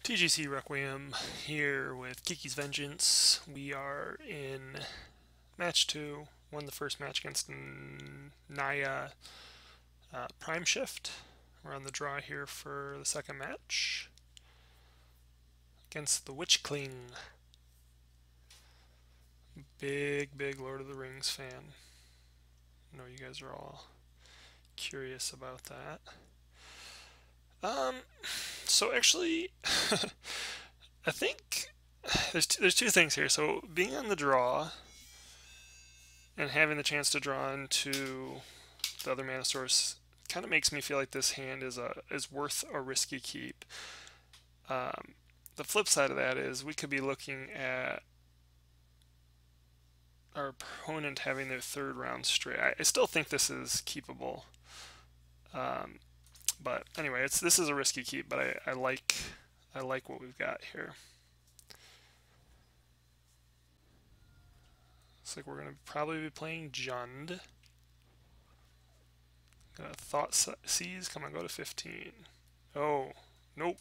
TGC Requiem here with Kiki's Vengeance. We are in match 2. Won the first match against Naya Prime Shift. We're on the draw here for the second match against the Witchkling. Big Lord of the Rings fan. I know you guys are all curious about that. So actually, I think there's two things here. So being on the draw and having the chance to draw into the other mana source kind of makes me feel like this hand is worth a risky keep. The flip side of that is we could be looking at our opponent having their third round straight. I still think this is keepable. But anyway, this is a risky keep, but I like what we've got here. Looks like we're going to probably be playing Jund. Gonna Thought Seize, come on, go to 15. Oh, nope.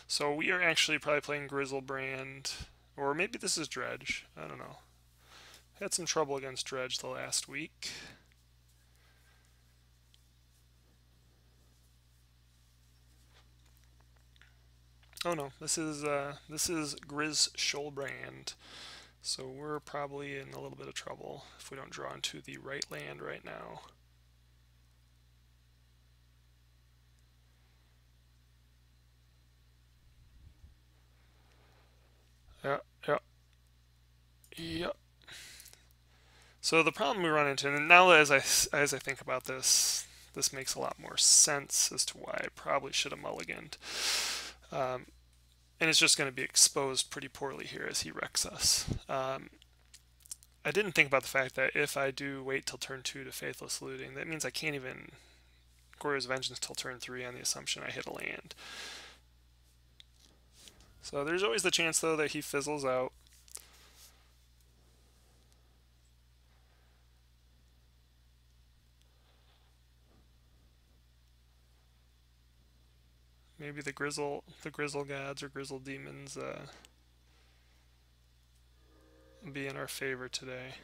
So we are actually probably playing Grishoalbrand, or maybe this is Dredge. I don't know. Had some trouble against Dredge the last week. Oh no, this is Grishoalbrand. So we're probably in a little bit of trouble if we don't draw into the right land right now. Yeah. So the problem we run into, and now as I think about this, this makes a lot more sense as to why I probably should have mulliganed. And it's just going to be exposed pretty poorly here as he wrecks us. I didn't think about the fact that if I do wait till turn 2 to Faithless Looting, that means I can't even Goryo's Vengeance till turn 3 on the assumption I hit a land. So there's always the chance, though, that he fizzles out. Maybe the Grizzle gods or Grizzle demons be in our favor today.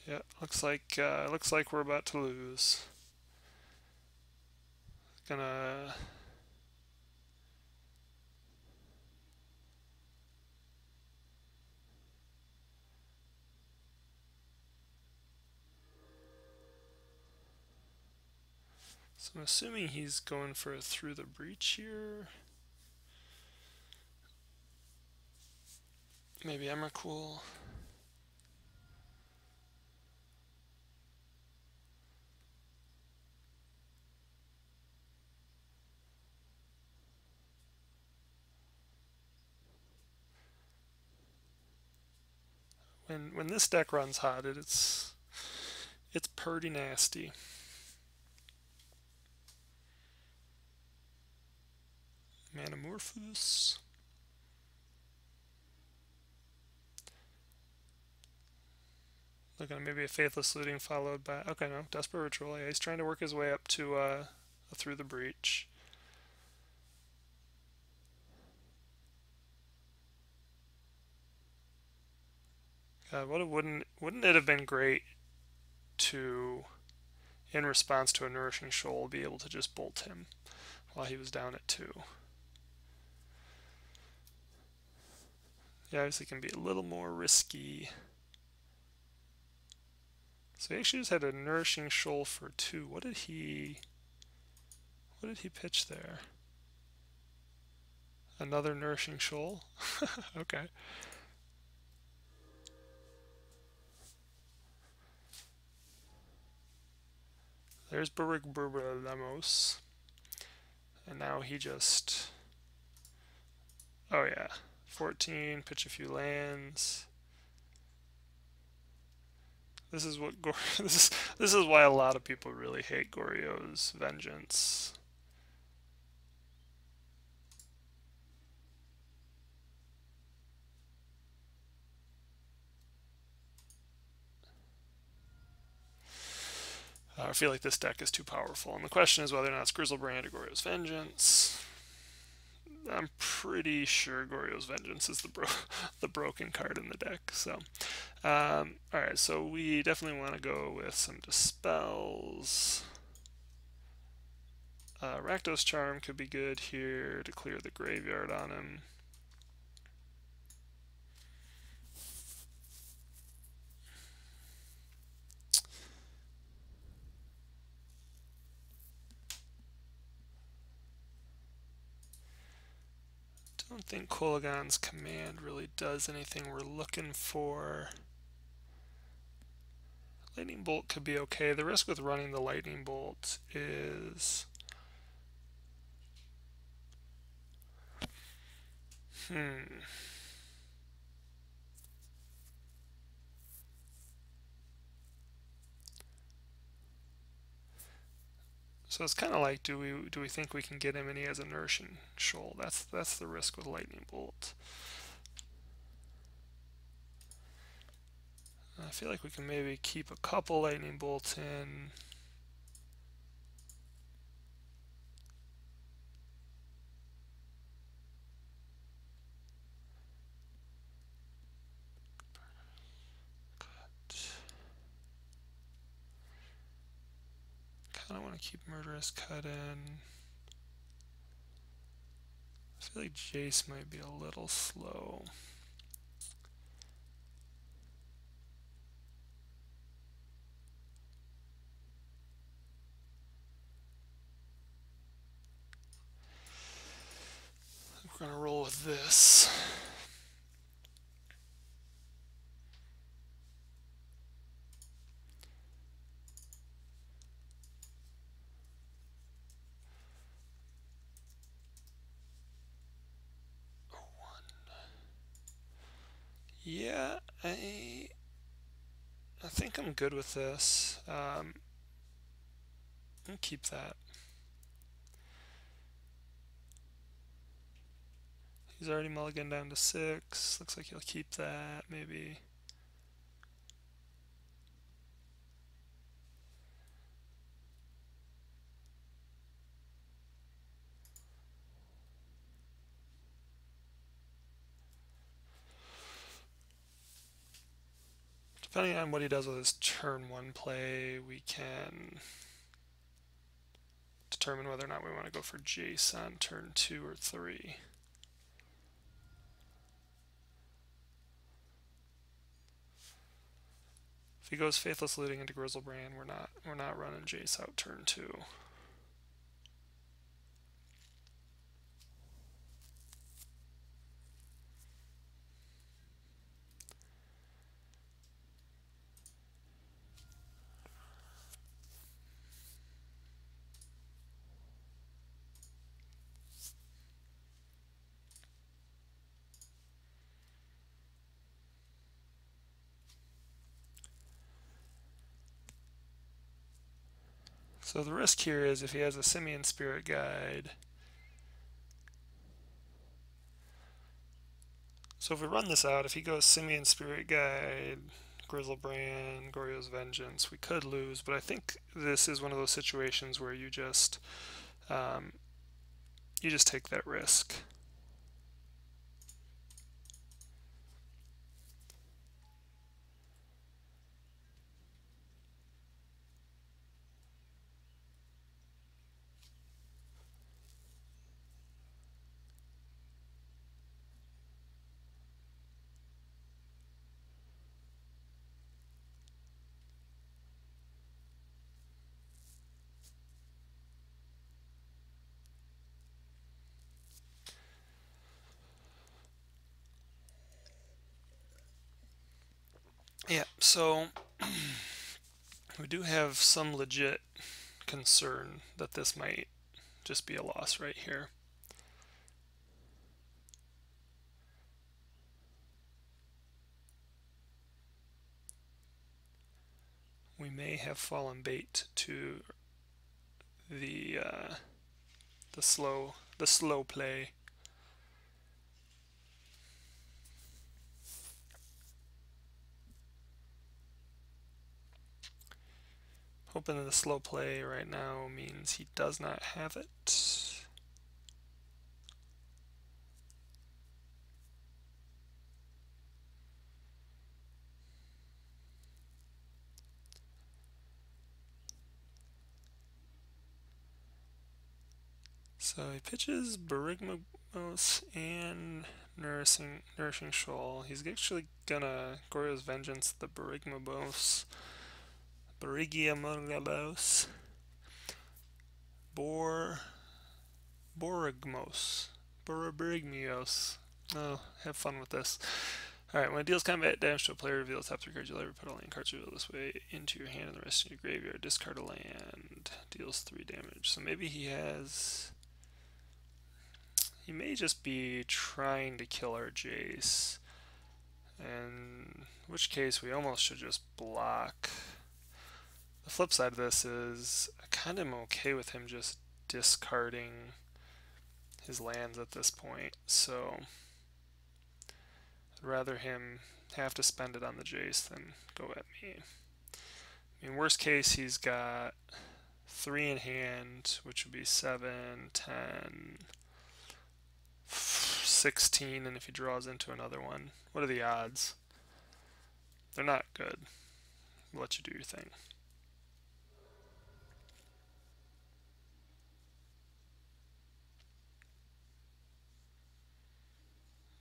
Yeah, looks like we're about to lose. Gonna So I'm assuming he's going for a Through the Breach here. Maybe Emrakul. When this deck runs hot, it's pretty nasty. Manamorphous. Looking at maybe a Faithless Looting followed by... Okay, no. Desperate Ritual. Yeah, he's trying to work his way up to a Through the Breach. God, wouldn't it have been great to, in response to a Nourishing Shoal, be able to just bolt him while he was down at 2? Yeah, obviously can be a little more risky. So he actually just had a Nourishing Shoal for 2. What did he pitch there? Another Nourishing Shoal? Okay. There's Lemos. And now he just... Oh yeah. 14, pitch a few lands. This is what this is why a lot of people really hate Goryo's Vengeance. I feel like this deck is too powerful, and the question is whether or not it's Grishoalbrand or Goryo's Vengeance. I'm pretty sure Goryo's Vengeance is the broken card in the deck. So, alright, so we definitely want to go with some Dispels. Rakdos Charm could be good here to clear the graveyard on him. Don't think Kolaghan's Command really does anything we're looking for. Lightning Bolt could be okay. The risk with running the Lightning Bolt is... So it's kind of like, do we think we can get him and he has Inertian Shoal? That's the risk with Lightning Bolt. I feel like we can maybe keep a couple Lightning Bolts in. Kind of want to keep Murderous Cut in. I feel like Jace might be a little slow. We're going to roll with this. Yeah, I think I'm good with this. I'll keep that. He's already mulliganed down to 6. Looks like he'll keep that, maybe. Depending on what he does with his turn 1 play, we can determine whether or not we want to go for Jace on turn 2 or 3. If he goes Faithless Looting into Grishoalbrand, we're not running Jace out turn 2. So the risk here is if he has a Simian Spirit Guide. So if we run this out, if he goes Simian Spirit Guide, Grishoalbrand, Goryo's Vengeance, we could lose, but I think this is one of those situations where you just take that risk. Yeah, so we do have some legit concern that this might just be a loss right here. We may have fallen bait to the slow play. hoping that the slow play right now means he does not have it. So he pitches Berigmos and Nourishing Shoal. He's actually gonna Goryo's Vengeance the Berigmos. Borigmios. Oh, have fun with this. Alright, when it deals combat damage to a player, reveal the top 3 cards you'll ever put all land cards revealed this way into your hand and the rest in your graveyard. Discard a land. Deals 3 damage. So maybe he has... He may just be trying to kill our Jace. In which case we almost should just block. The flip side of this is I kind of am okay with him just discarding his lands at this point. So I'd rather him have to spend it on the Jace than go at me. I mean, worst case, he's got 3 in hand, which would be 7, 10, 16, and if he draws into another one. What are the odds? They're not good. I'll let you do your thing.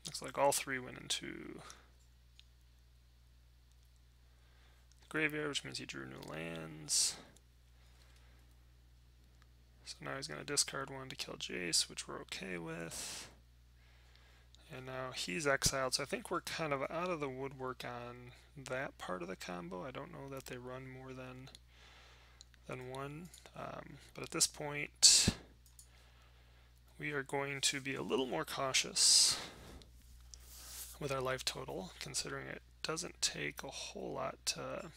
Looks like all 3 went into the graveyard, which means he drew new lands. So now he's going to discard 1 to kill Jace, which we're okay with. And now he's exiled, so I think we're kind of out of the woodwork on that part of the combo. I don't know that they run more than 1. But at this point, we are going to be a little more cautious with our life total, considering it doesn't take a whole lot to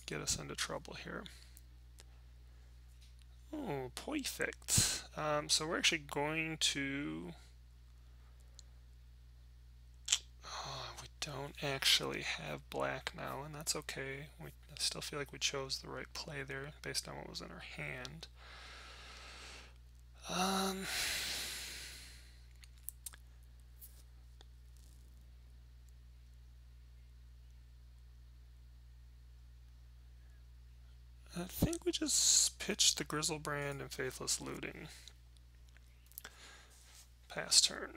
get us into trouble here. Oh, perfect. So we're actually going to... we don't actually have black now, and that's okay. I still feel like we chose the right play there based on what was in our hand. I think we just pitched the Grishoalbrand and Faithless Looting. Pass turn.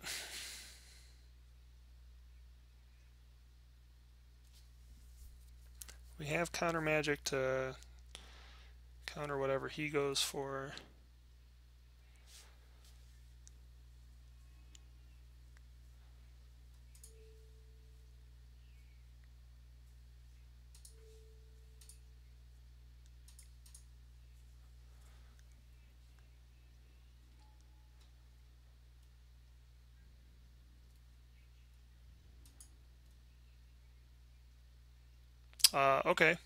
We have counter magic to counter whatever he goes for. Okay.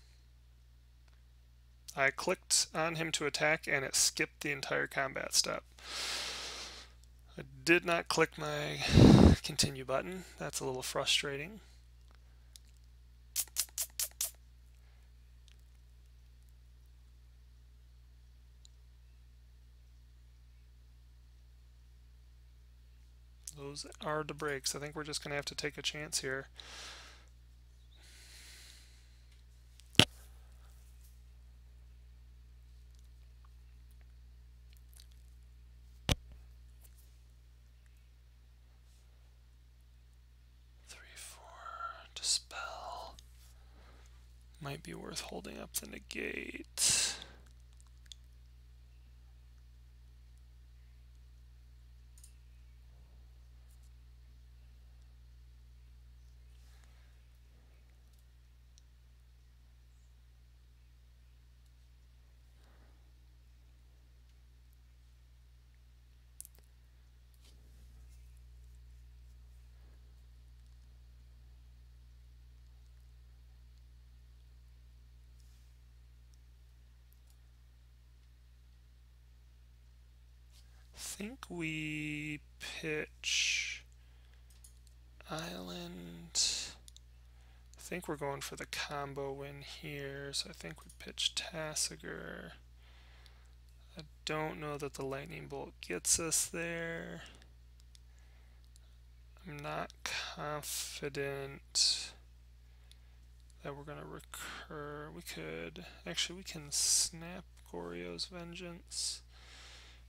I clicked on him to attack and it skipped the entire combat step. I did not click my continue button. That's a little frustrating. Those are the breaks. I think we're just going to have to take a chance here. Dispel. Might be worth holding up the negate. I think we pitch island. I think we're going for the combo win here, so I think we pitch Tasigur. I don't know that the lightning bolt gets us there. I'm not confident that we're going to recur. We can snap Goryo's Vengeance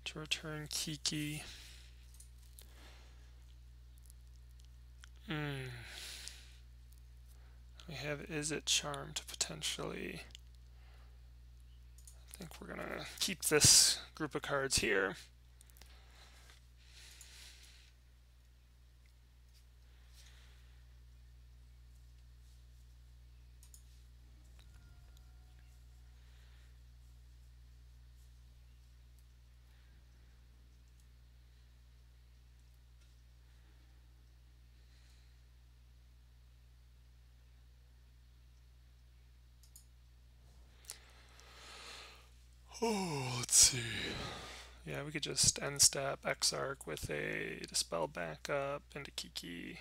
to return Kiki. We have Is It Charm to potentially... I think we're going to keep this group of cards here. Oh, let's see. Yeah, we could just end step Exarch with a Dispel backup into Kiki.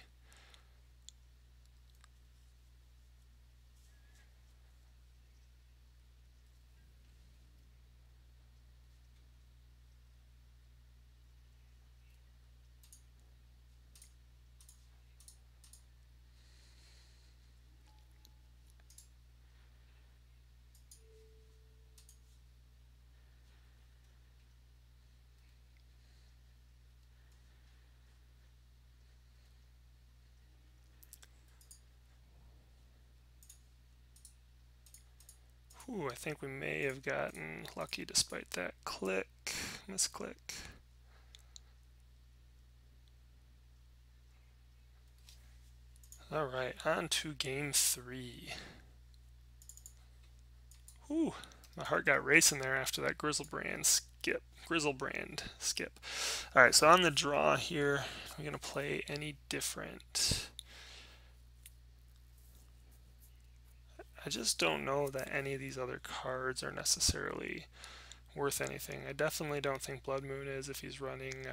Ooh, I think we may have gotten lucky despite that misclick. Alright, on to game 3. Ooh, my heart got racing there after that Grishoalbrand skip. Alright, so on the draw here, we're going to play any different. I just don't know that any of these other cards are necessarily worth anything. I definitely don't think Blood Moon is if he's running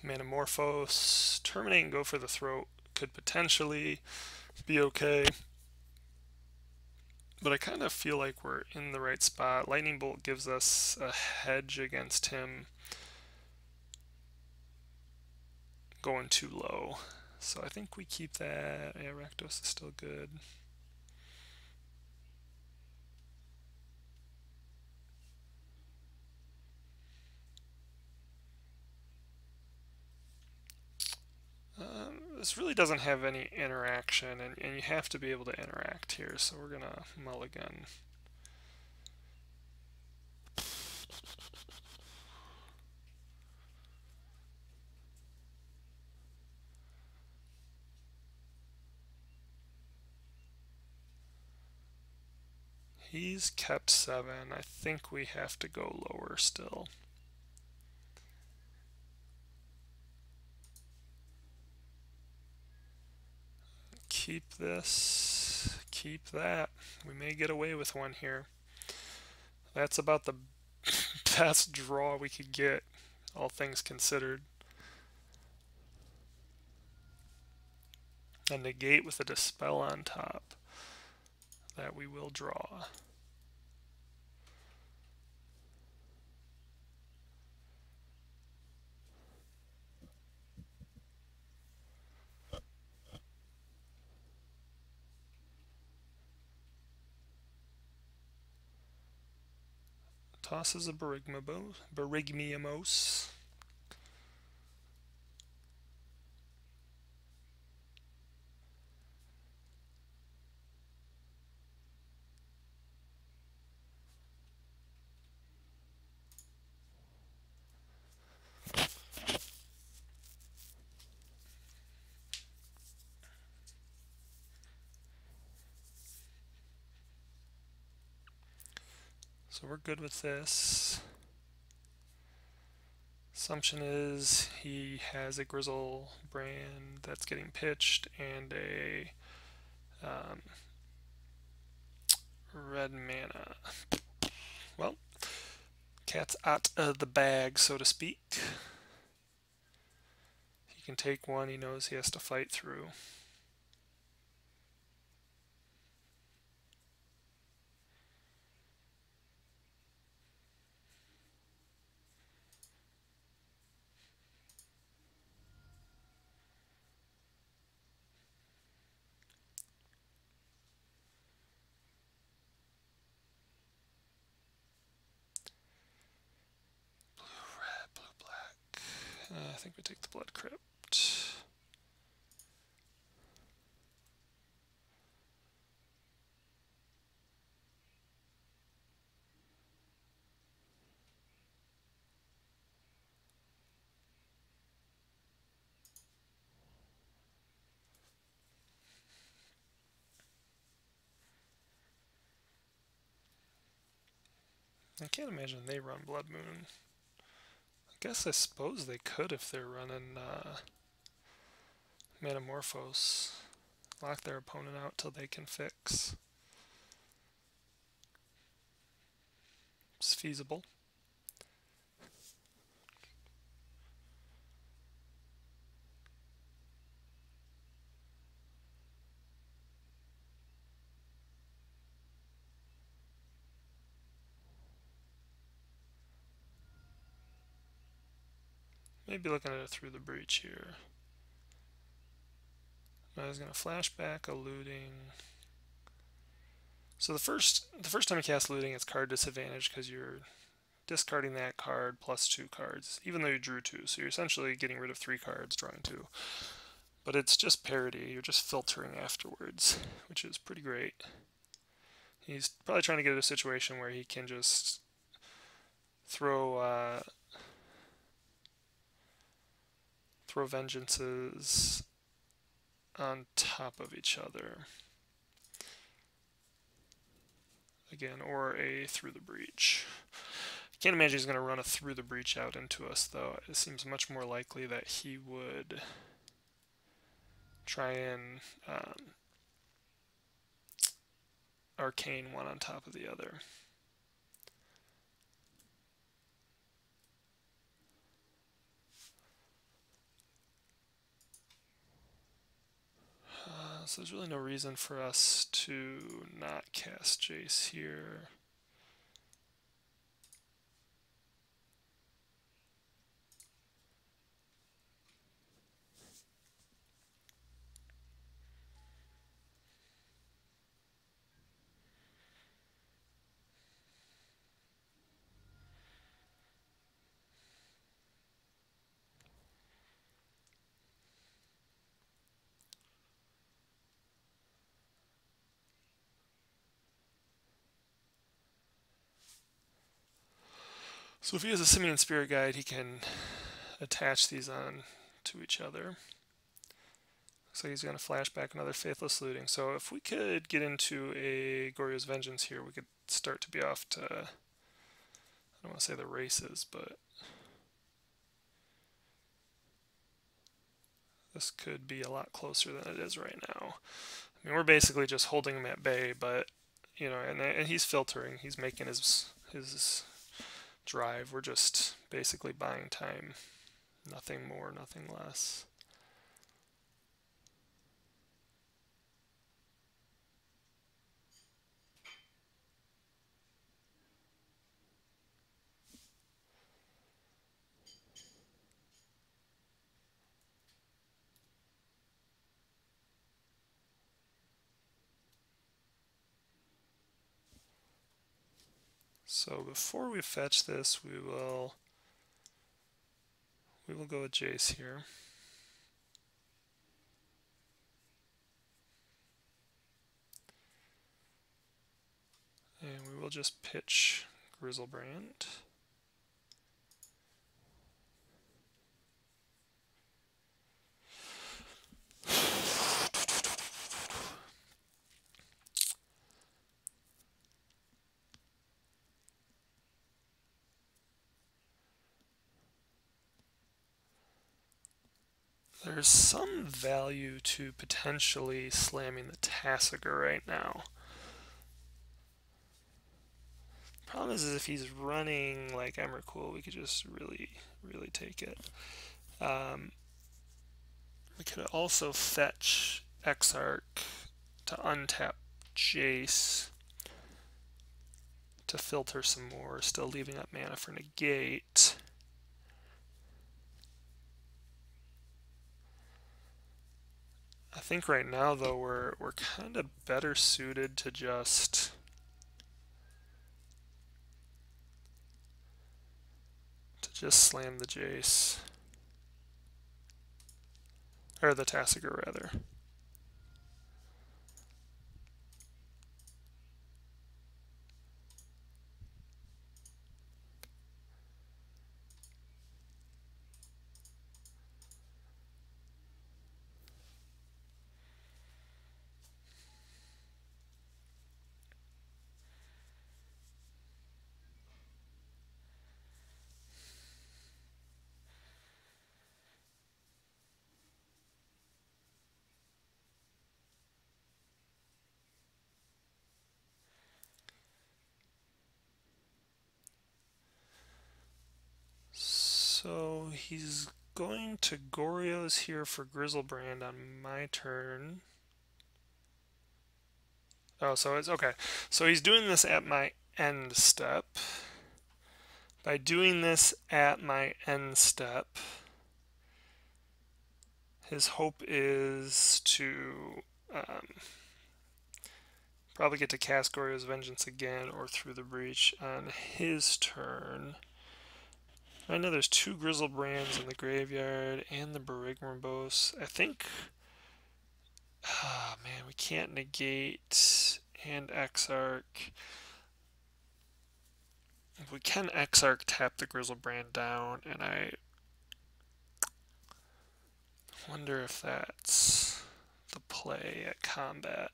Manamorphose. Terminate and Go for the Throat could potentially be okay. But I kind of feel like we're in the right spot. Lightning Bolt gives us a hedge against him going too low. So I think we keep that. Yeah, Rakdos is still good. This really doesn't have any interaction, and you have to be able to interact here, so we're going to mulligan. He's kept 7. I think we have to go lower still. Keep this, keep that. We may get away with one here. That's about the best draw we could get, all things considered. A negate with a Dispel on top that we will draw. Tosses a Berigmiamos. So we're good with this. Assumption is he has a Grishoalbrand that's getting pitched and a red mana. Well, cat's out of the bag, so to speak. He can take one he knows he has to fight through. I think we take the Blood Crypt. I can't imagine they run Blood Moon. I suppose they could if they're running Metamorphose. Lock their opponent out till they can fix. It's feasible. Maybe looking at it through the breach here. I was going to flashback a looting. So the first time you cast looting, it's card disadvantage because you're discarding that card plus 2 cards, even though you drew 2. So you're essentially getting rid of 3 cards, drawing 2. But it's just parity. You're just filtering afterwards, which is pretty great. He's probably trying to get to a situation where he can just throw vengeances on top of each other. Again, or a through the breach. I can't imagine he's going to run a through the breach out into us, though. It seems much more likely that he would try and arcane one on top of the other. So there's really no reason for us to not cast Jace here. So if he has a Simian Spirit Guide, he can attach these on to each other. Looks like he's going to flash back another Faithless Looting. So if we could get into a Goryo's Vengeance here, we could start to be off to, I don't want to say the races, but this could be a lot closer than it is right now. I mean, we're basically just holding him at bay, but, you know, and he's filtering. He's making his drive. We're just basically buying time. Nothing more, nothing less. So before we fetch this, we will go with Jace here. And we will just pitch Grishoalbrand. There's some value to potentially slamming the Tasigur right now. Problem is if he's running like Emrakul, we could just really take it. We could also fetch Exarch to untap Jace to filter some more, still leaving up mana for negate. I think right now though we're kind of better suited to just slam the Jace. Or the Tasigur rather. So he's going to Goryo's here for Grishoalbrand on my turn. Oh, so it's okay. So he's doing this at my end step. By doing this at my end step, his hope is to probably get to cast Goryo's Vengeance again or Through the Breach on his turn. I know there's 2 Grishoalbrands in the graveyard and the Berigmarbos. I think... Oh man, we can't negate and Exarch. If we can Exarch tap the Grishoalbrand down, and I wonder if that's the play at combat.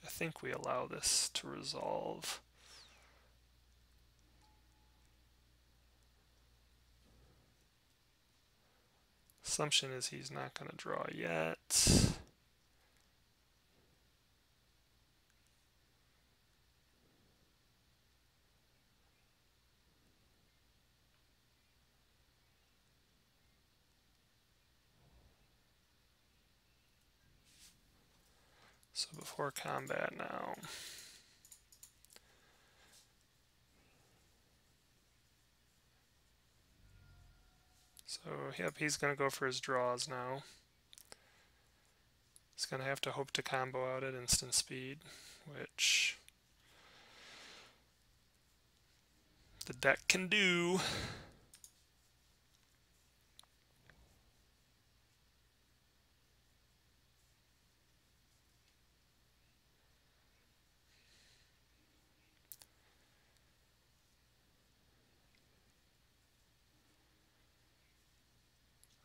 I think we allow this to resolve. Assumption is he's not going to draw yet. So before combat now. So, yep, he's going to go for his draws now. He's going to have to hope to combo out at instant speed, which the deck can do.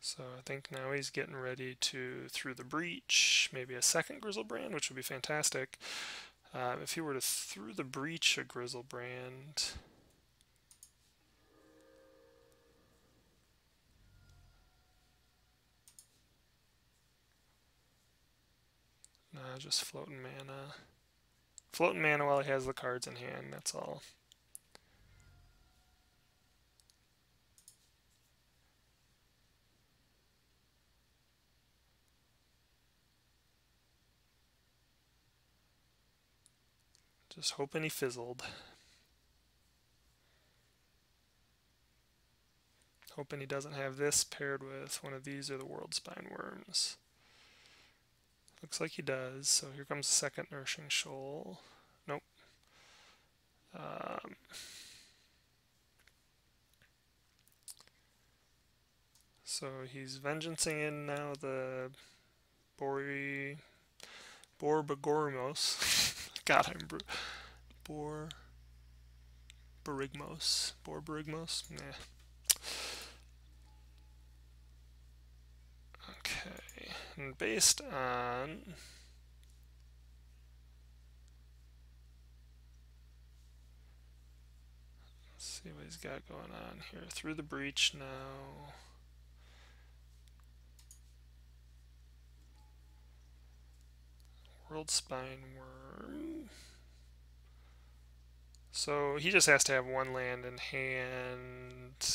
So I think now he's getting ready to Through the Breach, maybe a second Grishoalbrand, which would be fantastic. If he were to Through the Breach a Grishoalbrand, nah, just floating mana. Floating mana while he has the cards in hand, that's all. Just hoping he fizzled. Hoping he doesn't have this paired with one of these or the World Spine Worms. Looks like he does, so here comes the second Nourishing Shoal. Nope. So he's vengeancing in now the Borborygmos. God, I'm Borborygmos. Nah. Okay, and based on let's see what he's got going on here. Through the Breach now. World Spine Worm. So he just has to have one land in hand.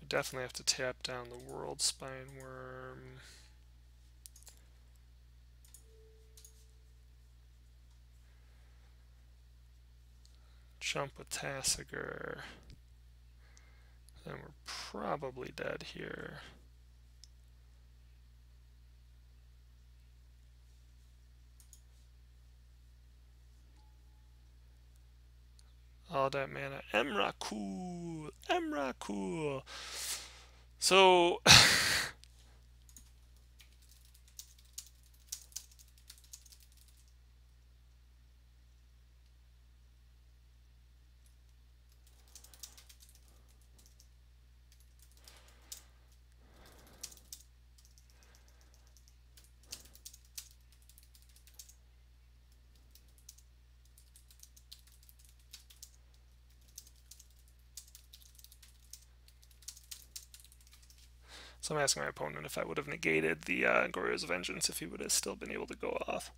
We definitely have to tap down the World Spine Worm. Jump with Tassiger. Then we're probably dead here. All that mana. Emrakul! Emrakul! So... So I'm asking my opponent if I would have negated the Goryo's Vengeance if he would have still been able to go off.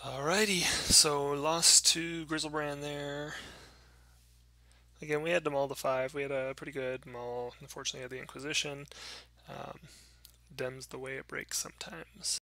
Alrighty, so lost to Grishoalbrand there. Again, we had them all to 5. We had a pretty good Maul. Unfortunately, had the Inquisition. Dem's the way it breaks sometimes.